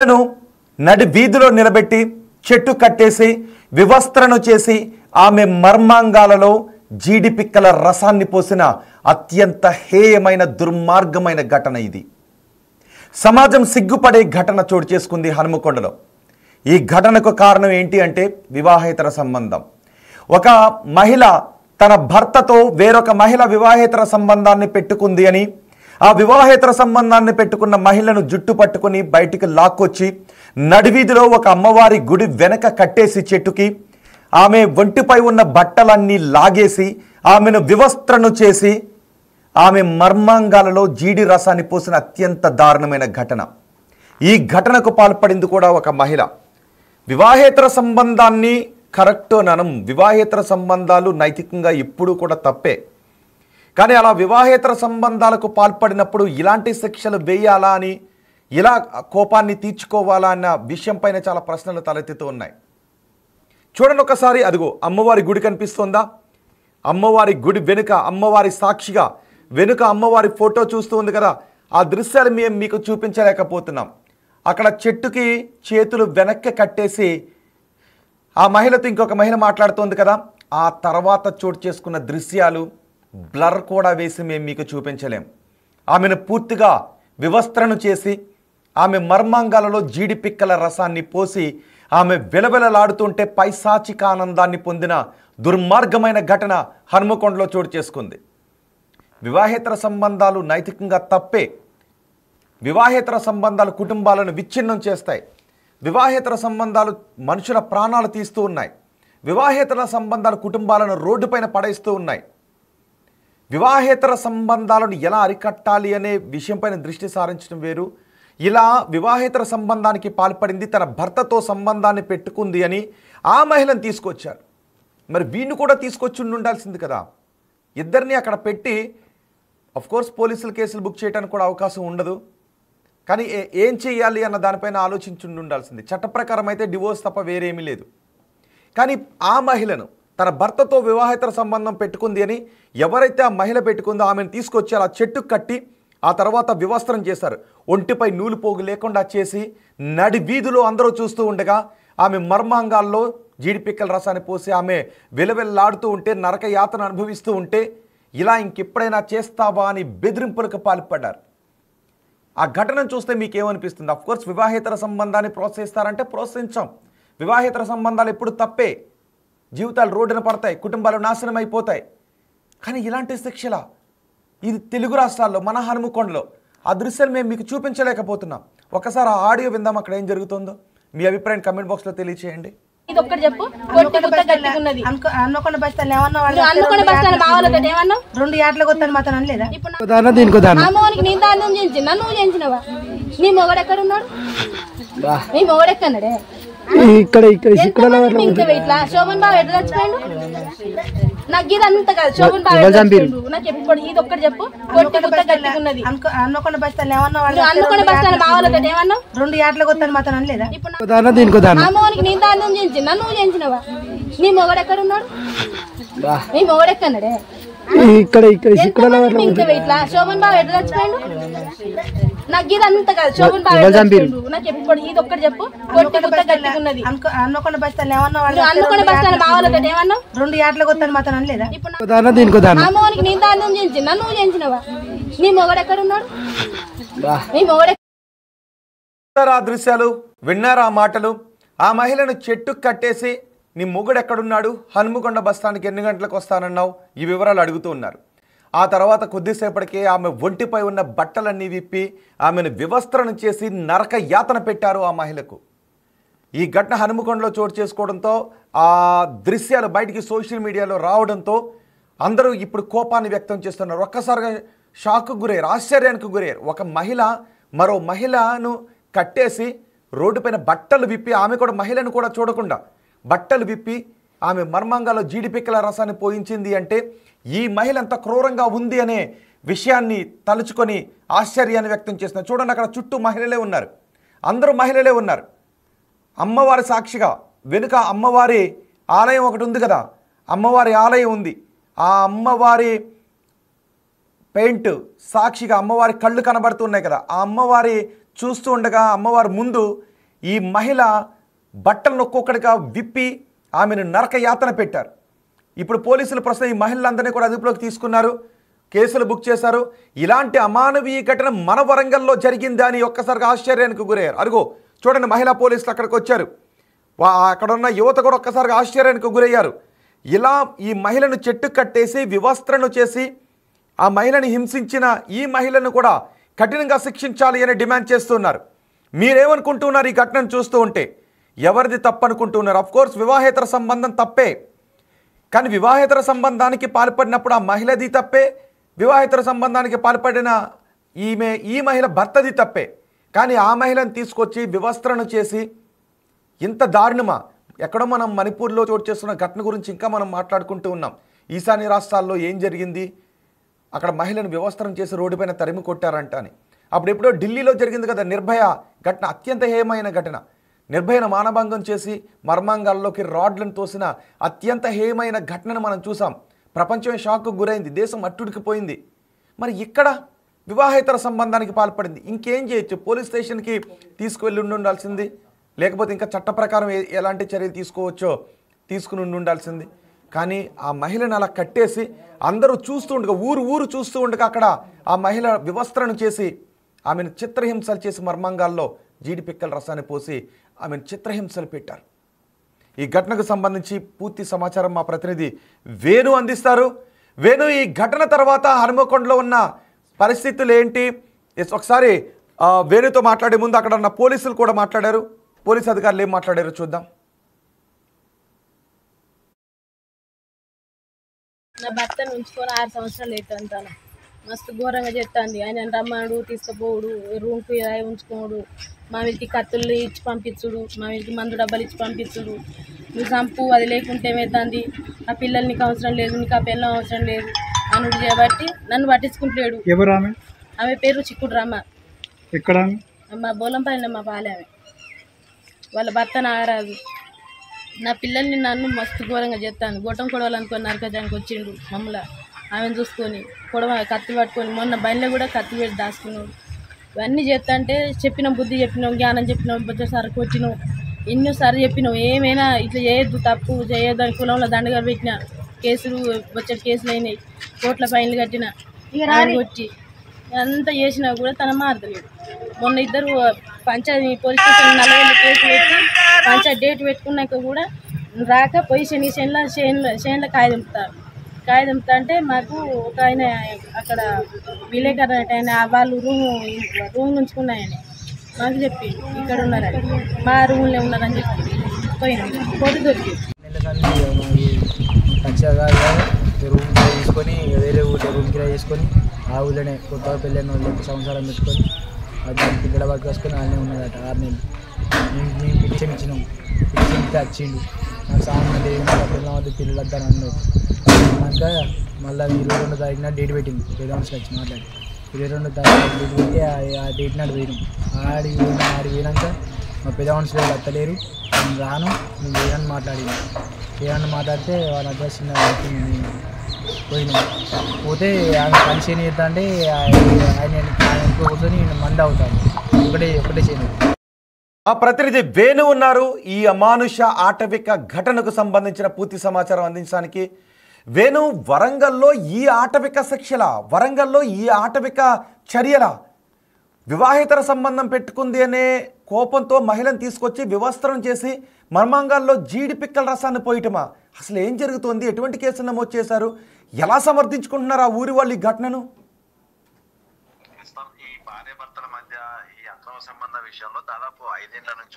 నడి వీధిలో నిలబెట్టి చెట్టు కట్టేసి వివస్త్రను చేసి ఆమె మర్మాంగాలలో జీడిపిక్కల రసాన్ని పోసిన అత్యంత హేయమైన దుర్మార్గమైన ఘటన ఇది. సమాజం సిగ్గుపడే ఘటన చోటు చేసుకుంది హనుమకొండలో. ఈ ఘటనకు కారణం ఏంటి అంటే వివాహేతర సంబంధం. ఒక మహిళ తన భర్తతో వేరొక మహిళ వివాహేతర సంబంధాన్ని పెట్టుకుంది అని, ఆ వివాహేతర సంబంధాన్ని పెట్టుకున్న మహిళను జుట్టు పట్టుకుని బయటికి లాక్కొచ్చి నడివీధిలో ఒక అమ్మవారి గుడి వెనక కట్టేసి చెట్టుకి ఆమె ఒంటిపై ఉన్న బట్టలన్నీ లాగేసి ఆమెను వివస్త్రను చేసి ఆమె మర్మాంగాలలో జీడి రసాన్ని పోసిన అత్యంత దారుణమైన ఘటన. ఈ ఘటనకు పాల్పడింది కూడా ఒక మహిళ. వివాహేతర సంబంధాన్ని కరెక్ట్ అనడం, వివాహేతర సంబంధాలు నైతికంగా ఎప్పుడూ కూడా తప్పే. కానీ అలా వివాహేతర సంబంధాలకు పాల్పడినప్పుడు ఇలాంటి శిక్షలు వేయాలా అని, ఇలా కోపాన్ని తీర్చుకోవాలా అన్న విషయంపైన చాలా ప్రశ్నలు తలెత్తుతూ ఉన్నాయి. చూడండి ఒకసారి, అదిగో అమ్మవారి గుడి కనిపిస్తోందా? అమ్మవారి గుడి వెనుక అమ్మవారి సాక్షిగా వెనుక అమ్మవారి ఫోటో చూస్తూ ఉంది కదా, ఆ దృశ్యాలు మేము మీకు చూపించలేకపోతున్నాం. అక్కడ చెట్టుకి చేతులు వెనక్కి కట్టేసి ఆ మహిళతో ఇంకొక మహిళ మాట్లాడుతోంది కదా, ఆ తర్వాత చోటు చేసుకున్న దృశ్యాలు బ్లర్ కూడా వేసి మేము మీకు చూపించలేం. ఆమెను పూర్తిగా వివస్త్రను చేసి ఆమె మర్మాంగాలలో జీడిపిక్కల రసాన్ని పోసి ఆమె విలవిలలాడుతుంటే పైశాచిక ఆనందాన్ని పొందిన దుర్మార్గమైన ఘటన హనుమకొండలో చోటు చేసుకుంది. వివాహేతర సంబంధాలు నైతికంగా తప్పే. వివాహేతర సంబంధాలు కుటుంబాలను విచ్ఛిన్నం చేస్తాయి. వివాహేతర సంబంధాలు మనుషుల ప్రాణాలు తీస్తూ ఉన్నాయి. వివాహేతర సంబంధాలు కుటుంబాలను రోడ్డుపైన పడేస్తూ ఉన్నాయి. వివాహేతర సంబంధాలను ఎలా అరికట్టాలి అనే విషయంపైన దృష్టి సారించడం వేరు. ఇలా వివాహేతర సంబంధానికి పాల్పడింది, తన భర్తతో సంబంధాన్ని పెట్టుకుంది అని ఆ మహిళను తీసుకొచ్చారు. మరి వీణ్ణి కూడా తీసుకొచ్చి ఉండాల్సింది కదా. ఇద్దరిని అక్కడ పెట్టి, కోర్స్ పోలీసులు కేసులు బుక్ చేయడానికి కూడా అవకాశం ఉండదు. కానీ ఏం చేయాలి అన్న దానిపైన ఆలోచించి ఉండాల్సింది. చట్ట ప్రకారం అయితే డివోర్స్ తప్ప వేరేమీ లేదు. కానీ ఆ మహిళను తన భర్తతో వివాహేతర సంబంధం పెట్టుకుంది అని ఎవరైతే ఆ మహిళ పెట్టుకుందో ఆమెను తీసుకొచ్చి అలా చెట్టు కట్టి ఆ తర్వాత వివస్త్రం చేశారు. ఒంటిపై నూలు పోగు లేకుండా చేసి నడి వీధిలో అందరూ చూస్తూ ఉండగా ఆమె మర్మాంగాల్లో జీడిపిక్కల రసాన్ని పోసి ఆమె విలవిల్లాడుతూ ఉంటే, నరక యాతన అనుభవిస్తూ ఉంటే, ఇలా ఇంకెప్పుడైనా చేస్తావా అని బెదిరింపులకు పాల్పడ్డారు. ఆ ఘటనను చూస్తే మీకేమనిపిస్తుంది? కోర్స్ వివాహేతర సంబంధాన్ని ప్రోత్సహిస్తారంటే ప్రోత్సహించాం. వివాహేతర సంబంధాలు ఎప్పుడు తప్పే. జీవితాలు రోడ్డున పడతాయి, కుటుంబాలు నాశనం అయిపోతాయి. కానీ ఇలాంటి శిక్షల ఇది తెలుగు రాష్ట్రాల్లో, మన హనుమకొండలో ఆ దృశ్యాలు మేము మీకు చూపించలేకపోతున్నాం. ఒకసారి ఆ ఆడియో విందాం, అక్కడ ఏం జరుగుతుందో. మీ అభిప్రాయం కమెంట్ బాక్స్లో తెలియచేయండి. ఇది ఒక్కటి చెప్పు. హన్మకొండ బస్ స్టాండ్ ఏమన్నా అనుకున్న బస్ స్టాండ్ మా వాళ్ళతో ఏమన్నావు? 2 ఏట్లకు వస్తాను మాత్రం లేదా? అమ్మవారికి నీ దానం చేయించిన, నువ్వు చేయించినవా? నీ మొగడు ఎక్కడ ఉన్నాడు? నీ మొగడు ఎక్కన్నాడే? ఇట్లా శోభన్ బాబు ఎట్లా చచ్చిపోయాడు? నాకు ఇది అంత కాదు. శోభన్ బాబు నాకు ఎప్పుడు ఇది ఒక్కటి చెప్పు. గట్టిగున్నది హన్మకొండ బస్ స్టాండ్ ఏమన్నా అనుకున్న బస్ స్టాండ్ మా వాళ్ళతో ఏమన్నావు? 2 ఏట్లకు వస్తాను మాత్రం లేదా? అమ్మవారికి నీ దానం చేయించిన, నువ్వు చేయించినవా? నీ మొగడు ఎక్కడ ఉన్నాడు? నీ మొగడు ఎక్కన్నాడే? ఇట్లా శోభన్ బాబు ఎట్లా చచ్చిపోయాడు? నాకు ఇది అంత కాదు. శోభన్ బాబు నాకు ఎప్పుడు ఇది ఒక్కటి చెప్పు. గట్టిగున్నది హన్మకొండ బస్ స్టాండ్ ఏమన్నా అనుకున్న బస్ స్టాండ్ మా వాళ్ళతో ఏమన్నావు? 2 ఏట్లకు వస్తాను మాత్రం లేదా? అమ్మవారికి నీ దానం చేయించిన, నువ్వు చేయించినవా? నీ మొగడు ఎక్కడ ఉన్నాడు? నీ మొగడు ఆ దృశ్యాలు విన్నారా? ఆ మాటలు. ఆ మహిళను చెట్టు కట్టేసి నీ మొగుడు ఎక్కడున్నాడు, హనుమకొండ బస్ స్టాండ్కి ఎన్ని గంటలకు వస్తానన్నావు, ఈ వివరాలు అడుగుతూ ఉన్నారు. ఆ తర్వాత కొద్దిసేపటికే ఆమె ఒంటిపై ఉన్న బట్టలన్నీ విప్పి ఆమెను వివస్త్రను చేసి నరక యాతన పెట్టారు ఆ మహిళకు. ఈ ఘటన హనుమకొండలో చోటు చేసుకోవడంతో, ఆ దృశ్యాలు బయటికి సోషల్ మీడియాలో రావడంతో అందరూ ఇప్పుడు కోపాన్ని వ్యక్తం చేస్తున్నారు. ఒక్కసారిగా షాక్కు గురయ్యారు, ఆశ్చర్యానికి గురయ్యారు. ఒక మహిళ మరో మహిళను కట్టేసి రోడ్డుపైన బట్టలు విప్పి, ఆమె కూడా మహిళను కూడా చూడకుండా బట్టలు విప్పి ఆమె మర్మాంగాలో జీడిపిక్కల రసాన్ని పోయించింది అంటే ఈ మహిళ ఎంత క్రూరంగా ఉంది అనే విషయాన్ని తలుచుకొని ఆశ్చర్యాన్ని వ్యక్తం చేస్తున్నారు. చూడండి, అక్కడ చుట్టూ మహిళలే ఉన్నారు, అందరూ మహిళలే ఉన్నారు. అమ్మవారి సాక్షిగా వెనుక అమ్మవారి ఆలయం ఒకటి ఉంది కదా, అమ్మవారి ఆలయం ఉంది. ఆ అమ్మవారి పెయింట్ సాక్షిగా అమ్మవారి కళ్ళు కనబడుతున్నాయి కదా, ఆ అమ్మవారి చూస్తూ ఉండగా అమ్మవారి ముందు ఈ మహిళ బట్టలను ఒక్కొక్కడిగా విప్పి ఆమెను నరక యాతన పెట్టారు. ఇప్పుడు పోలీసులు ప్రస్తుతం ఈ మహిళలందరినీ కూడా అదుపులోకి తీసుకున్నారు, కేసులు బుక్ చేశారు. ఇలాంటి అమానవీయ ఘటన మన వరంగల్లో జరిగిందా అని ఒక్కసారిగా ఆశ్చర్యానికి గురయ్యారు. అరుగో చూడండి, మహిళా పోలీసులు అక్కడికి వచ్చారు. అక్కడ ఉన్న యువత కూడా ఒక్కసారిగా ఆశ్చర్యానికి గురయ్యారు. ఇలా ఈ మహిళను చెట్టు కట్టేసి వివస్త్రను చేసి ఆ మహిళని హింసించిన ఈ మహిళను కూడా కఠినంగా శిక్షించాలి అని డిమాండ్ చేస్తున్నారు. మీరేమనుకుంటున్నారు ఈ ఘటనను చూస్తూ ఉంటే? ఎవరిది తప్పనుకుంటున్నారు? అఫ్కోర్స్ వివాహేతర సంబంధం తప్పే, కానీ వివాహేతర సంబంధానికి పాల్పడినప్పుడు ఆ మహిళది తప్పే, వివాహేతర సంబంధానికి పాల్పడిన ఈ మహిళ భర్తది తప్పే. కానీ ఆ మహిళను తీసుకొచ్చి వివస్త్రను చేసి ఇంత దారుణమా? ఎక్కడో మనం మణిపూర్లో చోటు చేస్తున్న ఘటన గురించి ఇంకా మనం మాట్లాడుకుంటూ ఉన్నాం. ఈశాన్య రాష్ట్రాల్లో ఏం జరిగింది, అక్కడ మహిళను వివస్త్రం చేసి రోడ్డుపైన తరిమి కొట్టారంట అని. అప్పుడు ఎప్పుడో ఢిల్లీలో జరిగింది కదా నిర్భయ ఘటన, అత్యంత హేయమైన ఘటన. నిర్భయను మానభంగం చేసి మర్మాంగాల్లోకి రాడ్లను తోసిన అత్యంత హేయమైన ఘటనను మనం చూసాం. ప్రపంచమే షాక్కు గురైంది, దేశం అట్టుడికిపోయింది. మరి ఇక్కడ వివాహేతర సంబంధానికి పాల్పడింది, ఇంకేం చేయొచ్చు? పోలీస్ స్టేషన్కి తీసుకువెళ్ళి ఉండాల్సింది, లేకపోతే ఇంకా చట్ట ప్రకారం ఎలాంటి చర్యలు తీసుకోవచ్చో తీసుకుని ఉండాల్సింది. కానీ ఆ మహిళను అలా కట్టేసి అందరూ చూస్తూ ఉండగా, ఊరు చూస్తూ ఉండగా అక్కడ ఆ మహిళ వివస్త్రను చేసి ఆమెను చిత్రహింసలు చేసి మర్మాంగాల్లో జీడిపిక్కల రసాన్ని పోసి ఆమెను చిత్రహింసలు పెట్టారు. ఈ ఘటనకు సంబంధించి పూర్తి సమాచారం మా ప్రతినిధి వేణు అందిస్తారు. వేణు, ఈ ఘటన తర్వాత హనుమకొండలో ఉన్న పరిస్థితులు ఏంటి? ఒకసారి వేణుతో మాట్లాడే ముందు అక్కడ ఉన్న పోలీసులు కూడా మాట్లాడారు. పోలీసు అధికారులు ఏం మాట్లాడారో చూద్దాం. నా భర్తను ఉంచుకొని 6 సంవత్సరాలు అవుతుంది. మస్తు ఘోరంగా చెప్తాంది. ఆయన రమ్మడు, తీసుకుపోవుడు, రూమ్కి ఉంచుకోడు, మా వీరికి కత్తులు ఇచ్చి పంపించుడు, మా వీరికి మందు డబ్బాలు ఇచ్చి పంపించుడు. నువ్వు చంపు, అది లేకుంటే ఏమవుతుంది, ఆ పిల్లలు నీకు అవసరం లేదు, నీకు ఆ పిల్లలు అవసరం లేదు అనుడు చేయబట్టి నన్ను పట్టించుకుంటలేడు. ఎవరు ఆమె? ఆమె పేరు చిక్కుడు రమ్మ. ఎక్కడ? మా బోలంపల్లి, మా పాలే. ఆమె వాళ్ళ భర్త నాగరాజు. నా పిల్లల్ని నన్ను మస్తు ఘోరంగా చేస్తాను. గొట్టం కొడవాలనుకొని నరకజానికి వచ్చిండు మమ్మల్ని. ఆమెను చూసుకొని కత్తి పట్టుకొని మొన్న బండిలో కూడా కత్తి పెట్టి దాచుకున్నాడు. ఇవన్నీ చేస్తా అంటే చెప్పినాం, బుద్ధి చెప్పినాం, జ్ఞానం చెప్పినాం, బొచ్చసారి కొట్టినాం, ఎన్నోసార్లు చెప్పినాం. ఏమైనా ఇట్లా చేయొద్దు, తప్పు చేయొద్దు అని కులంలో దండగా పెట్టిన, కేసులు బొచ్చటి కేసులు అయినాయి, కోట్ల ఫైన్లు కట్టిన, కొట్టి అంతా చేసినా కూడా తన మారతలేదు. మొన్న ఇద్దరు పంచాయతీ పోలీస్ స్టేషన్ 40 కేసు పెట్టి పంచాయతీ డేట్ పెట్టుకున్నాక కూడా రాక పోయి చేనుల కాయదింపుతా అంటే మాకు ఒక ఆయన అక్కడ విలేకరు ఆయన వాళ్ళు రూమ్ ఉంచుకున్నాయని మాకు చెప్పి ఇక్కడ ఉన్నారని, మా రూమ్లో ఉన్నారని చెప్పి పోయింది. కోటి దొరికి రూమ్ కిరాయి తీసుకొని వేరే ఊళ్ళో రూమ్ కిరాయి చేసుకొని ఆ ఊళ్ళోనే కొత్తగా పెళ్ళైన వాళ్ళకి సంవత్సరం పెట్టుకొని దాన్ని పిల్లల వర్క్ వేసుకొని వాళ్ళనే ఉన్నదట 6 నెలలు. మేము పిటిషన్ ఇచ్చినాం, పిటిషన్ ఇస్తే వచ్చిండు. నాకు సామాన్ లేదు, పిల్లలు పిల్లలు వద్దని అన్నారు. అన్నాక మళ్ళీ 22వ తారీఖున డేట్ పెట్టింది. పేదవాళ్ళకి వచ్చి మాట్లాడి 22వ తారీఖు డేట్ పెట్టి ఆ డేట్ నాడు పోయినాం. ఆడికి పోయినాక మా పెద్దవాళ్ళ వాళ్ళు వస్తలేరు, నేను రాను, నేను వేరని మాట్లాడినా. వేరని మాట్లాడితే వాళ్ళ అడ్రస్ పోయినాం. పోతే ఆమె పని చేయని చేస్తా అంటే ఆయన కూర్చొని మంది అవుతాను ఒకటే చేయను. ఆ ప్రతినిధి వేణు ఉన్నారు ఈ అమానుష ఆటవిక ఘటనకు సంబంధించిన పూర్తి సమాచారం అందించడానికి. వేణు, వరంగల్లో ఈ ఆటవిక శిక్షల, వరంగల్లో ఈ ఆటవిక చర్యల, వివాహేతర సంబంధం పెట్టుకుంది అనే కోపంతో మహిళను తీసుకొచ్చి వివస్త్రం చేసి మర్మాంగాల్లో జీడిపిక్కల రసాన్ని పోయటమా? అసలు ఏం జరుగుతోంది? ఎటువంటి కేసులు నమోదు చేశారు? ఎలా సమర్థించుకుంటున్నారు ఆ ఊరి వాళ్ళు ఈ ఘటనను? ఈ భార్య భర్తల మధ్య ఈ అక్రమ సంబంధ విషయంలో దాదాపు 5 ఏళ్ల నుంచి